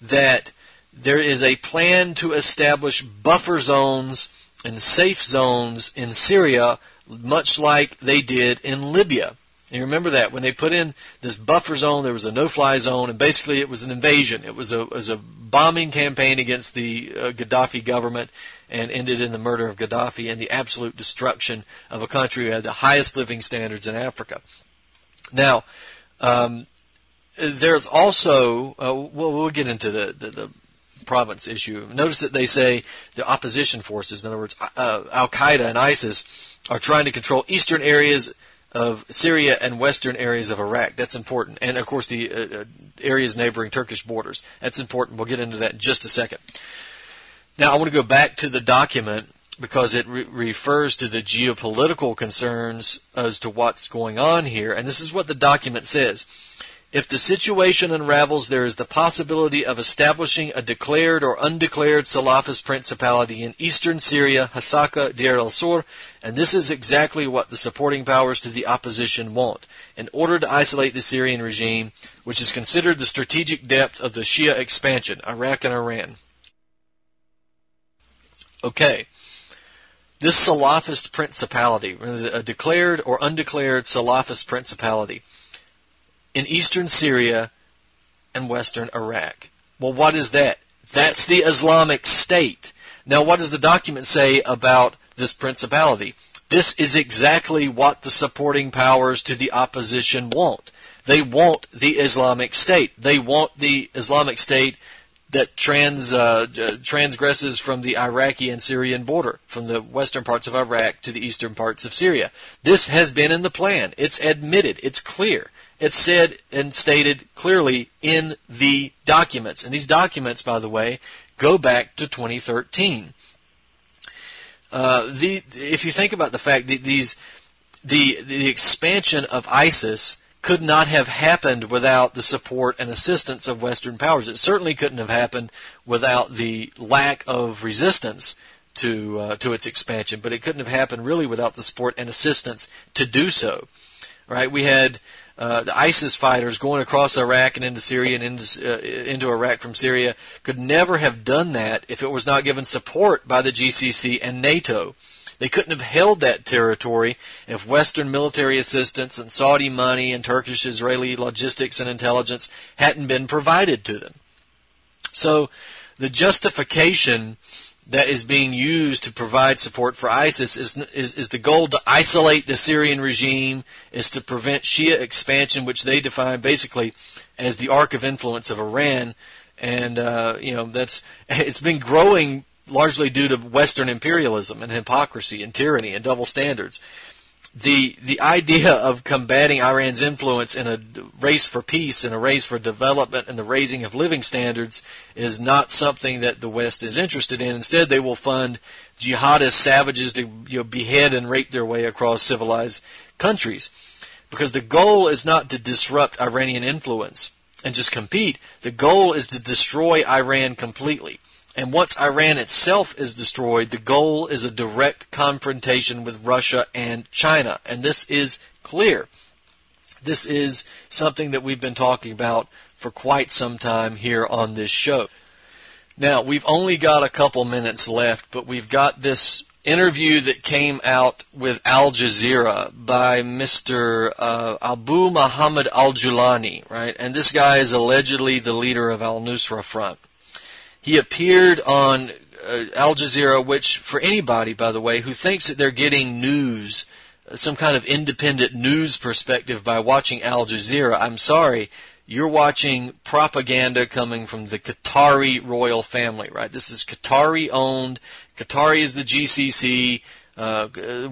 that there is a plan to establish buffer zones and safe zones in Syria, much like they did in Libya. And you remember that when they put in this buffer zone, there was a no-fly zone, and basically it was an invasion. It was a bombing campaign against the Gaddafi government, and ended in the murder of Gaddafi and the absolute destruction of a country who had the highest living standards in Africa. Now, there's also, we'll get into the province issue. Notice that they say the opposition forces, in other words, Al-Qaeda and ISIS, are trying to control eastern areas of Syria and western areas of Iraq. That's important. And, of course, the areas neighboring Turkish borders. That's important. We'll get into that in just a second. Now, I want to go back to the document because it refers to the geopolitical concerns as to what's going on here. And this is what the document says. If the situation unravels, there is the possibility of establishing a declared or undeclared Salafist principality in eastern Syria, Hasaka, Deir al-Sur, and this is exactly what the supporting powers to the opposition want, in order to isolate the Syrian regime, which is considered the strategic depth of the Shia expansion, Iraq and Iran. Okay. This Salafist principality, a declared or undeclared Salafist principality, in eastern Syria and western Iraq. Well, what is that? That's the Islamic State. Now, what does the document say about this principality? This is exactly what the supporting powers to the opposition want. They want the Islamic State. They want the Islamic State that transgresses from the Iraqi and Syrian border, from the western parts of Iraq to the eastern parts of Syria. This has been in the plan. It's admitted. It's clear. It's said and stated clearly in the documents. And these documents, by the way, go back to 2013. If you think about the fact that the expansion of ISIS could not have happened without the support and assistance of Western powers. It certainly couldn't have happened without the lack of resistance to its expansion, but it couldn't have happened really without the support and assistance to do so. Right? We had the ISIS fighters going across Iraq and into Syria and into Iraq from Syria could never have done that if it was not given support by the GCC and NATO. They couldn't have held that territory if Western military assistance and Saudi money and Turkish-Israeli logistics and intelligence hadn't been provided to them. So the justification that is being used to provide support for ISIS is the goal to isolate the Syrian regime, is to prevent Shia expansion, which they define basically as the arc of influence of Iran. And, it's been growing largely due to Western imperialism and hypocrisy and tyranny and double standards. The idea of combating Iran's influence in a race for peace and a race for development and the raising of living standards is not something that the West is interested in. Instead, they will fund jihadist savages to behead and rape their way across civilized countries. Because the goal is not to disrupt Iranian influence and just compete. The goal is to destroy Iran completely. And once Iran itself is destroyed, the goal is a direct confrontation with Russia and China. And this is clear. This is something that we've been talking about for quite some time here on this show. Now, we've only got a couple minutes left, but we've got this interview that came out with Al Jazeera by Mr. Abu Muhammad al-Julani, right? And this guy is allegedly the leader of al-Nusra Front. He appeared on Al Jazeera, which for anybody, by the way, who thinks that they're getting news, some kind of independent news perspective by watching Al Jazeera, I'm sorry, you're watching propaganda coming from the Qatari royal family, right? This is Qatari owned. Qatari is the GCC,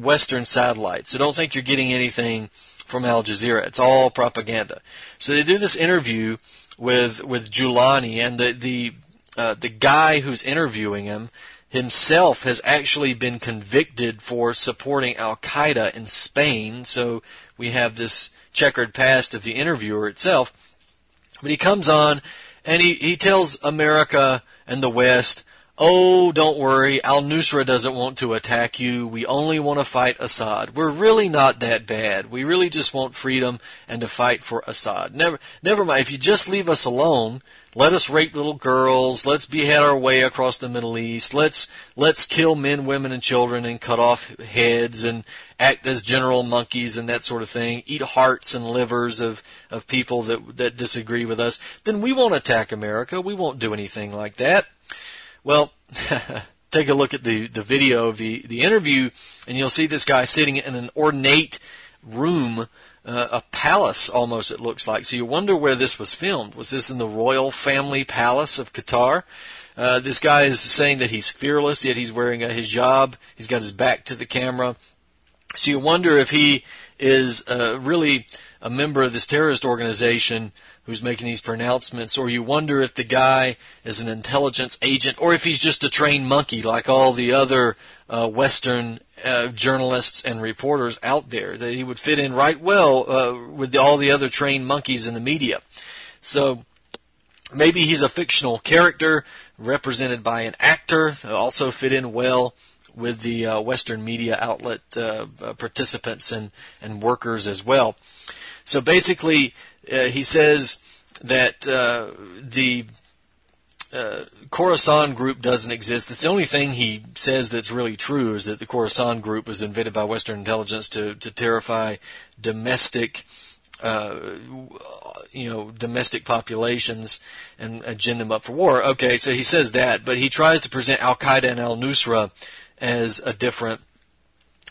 Western satellite. So don't think you're getting anything from Al Jazeera. It's all propaganda. So they do this interview with Julani, and the guy who's interviewing him himself has actually been convicted for supporting Al-Qaeda in Spain. So we have this checkered past of the interviewer itself. But he comes on and he tells America and the West, oh, don't worry, al-Nusra doesn't want to attack you. We only want to fight Assad. We're really not that bad. We really just want freedom and to fight for Assad. Never mind. If you just leave us alone, let us rape little girls. Let's behead our way across the Middle East. Let's kill men, women, and children and cut off heads and act as general monkeys and that sort of thing. Eat hearts and livers of people that disagree with us. Then we won't attack America. We won't do anything like that. Well, take a look at the video of the interview, and you'll see this guy sitting in an ornate room, a palace almost it looks like. So you wonder where this was filmed. Was this in the royal family palace of Qatar? This guy is saying that he's fearless, yet he's wearing a hijab. He's got his back to the camera. So you wonder if he is really a member of this terrorist organization who's making these pronouncements, or you wonder if the guy is an intelligence agent, or if he's just a trained monkey like all the other Western journalists and reporters out there, that he would fit in right well with all the other trained monkeys in the media. So maybe he's a fictional character represented by an actor, also fit in well with the Western media outlet participants and workers as well. So basically, he says that the Khorasan group doesn't exist. That's the only thing he says that's really true, is that the Khorasan group was invented by Western intelligence to terrify domestic domestic populations and gin them up for war. Okay, so he says that, but he tries to present Al-Qaeda and al-Nusra as a different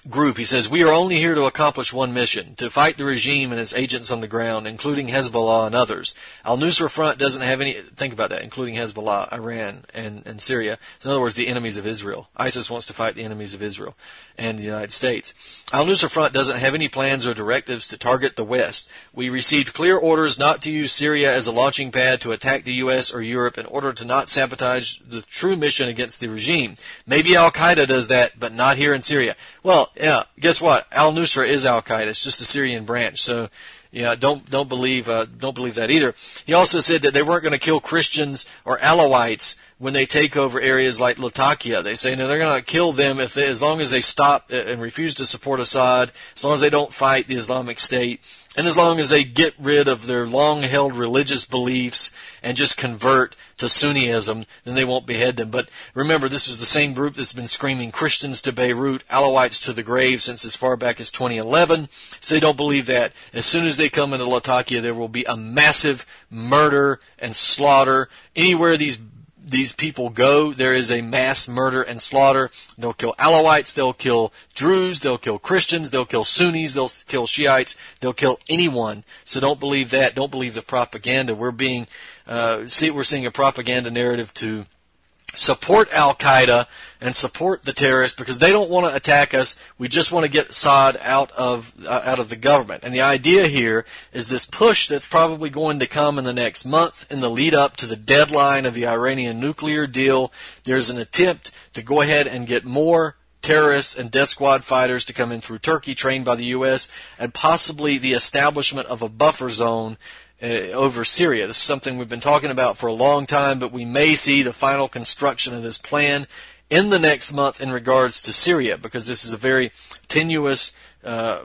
group. He says, we are only here to accomplish one mission, to fight the regime and its agents on the ground, including Hezbollah and others. Al-Nusra Front doesn't have any, think about that, including Hezbollah, Iran, and Syria. So in other words, the enemies of Israel. ISIS wants to fight the enemies of Israel and the United States. Al-Nusra Front doesn't have any plans or directives to target the West. We received clear orders not to use Syria as a launching pad to attack the U.S. or Europe in order to not sabotage the true mission against the regime. Maybe Al-Qaeda does that, but not here in Syria. Well, yeah, guess what? Al-Nusra is Al-Qaeda. It's just the Syrian branch. So, yeah, don't believe that either. He also said that they weren't going to kill Christians or Alawites when they take over areas like Latakia. They say, no, they're going to kill them as long as they stop and refuse to support Assad, as long as they don't fight the Islamic State, and as long as they get rid of their long-held religious beliefs and just convert to Sunniism, then they won't behead them. But remember, this was the same group that's been screaming Christians to Beirut, Alawites to the grave since as far back as 2011. So they don't believe that. As soon as they come into Latakia, there will be a massive murder and slaughter. Anywhere these people go, there is a mass murder and slaughter. They'll kill Alawites, they'll kill Druze, they'll kill Christians, they'll kill Sunnis, they'll kill Shiites, they'll kill anyone. So don't believe that. Don't believe the propaganda. We're seeing a propaganda narrative to support Al-Qaeda and support the terrorists because they don't want to attack us. We just want to get Assad out of the government. And the idea here is this push that's probably going to come in the next month in the lead up to the deadline of the Iranian nuclear deal. There's an attempt to go ahead and get more terrorists and death squad fighters to come in through Turkey, trained by the U.S., and possibly the establishment of a buffer zone over Syria. This is something we've been talking about for a long time, but we may see the final construction of this plan in the next month in regards to Syria, because this is a very tenuous,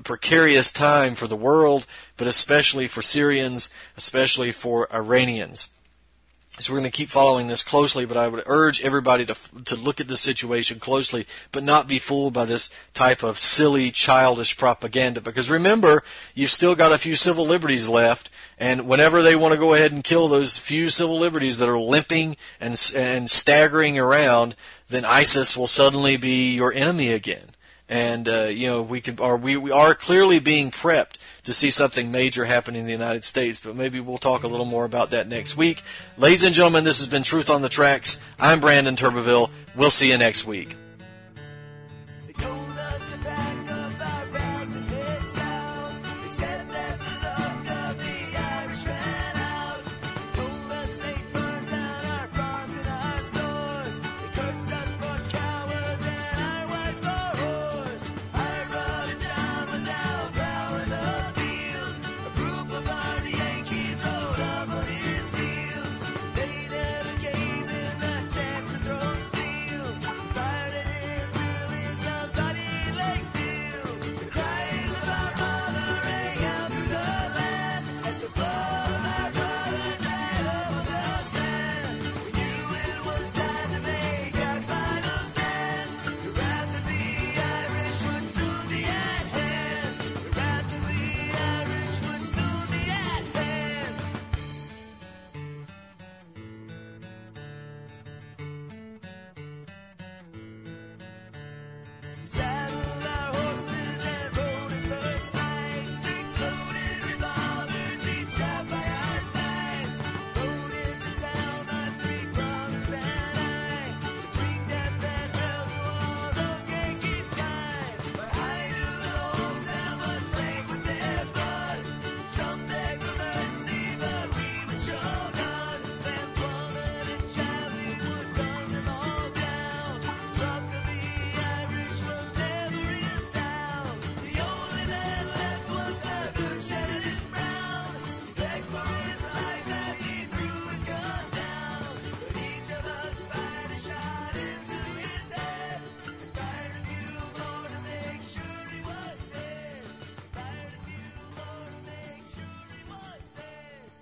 precarious time for the world, but especially for Syrians, especially for Iranians. So we're going to keep following this closely, but I would urge everybody to look at this situation closely, but not be fooled by this type of silly, childish propaganda. Because remember, you've still got a few civil liberties left, and whenever they want to go ahead and kill those few civil liberties that are limping and staggering around, then ISIS will suddenly be your enemy again. And we are clearly being prepped to see something major happen in the United States, but maybe we'll talk a little more about that next week. Ladies and gentlemen, this has been Truth on the Tracks. I'm Brandon Turbeville. We'll see you next week.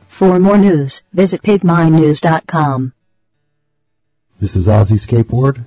For more news, visit pigminews.com. This is Ozzy Skateboard,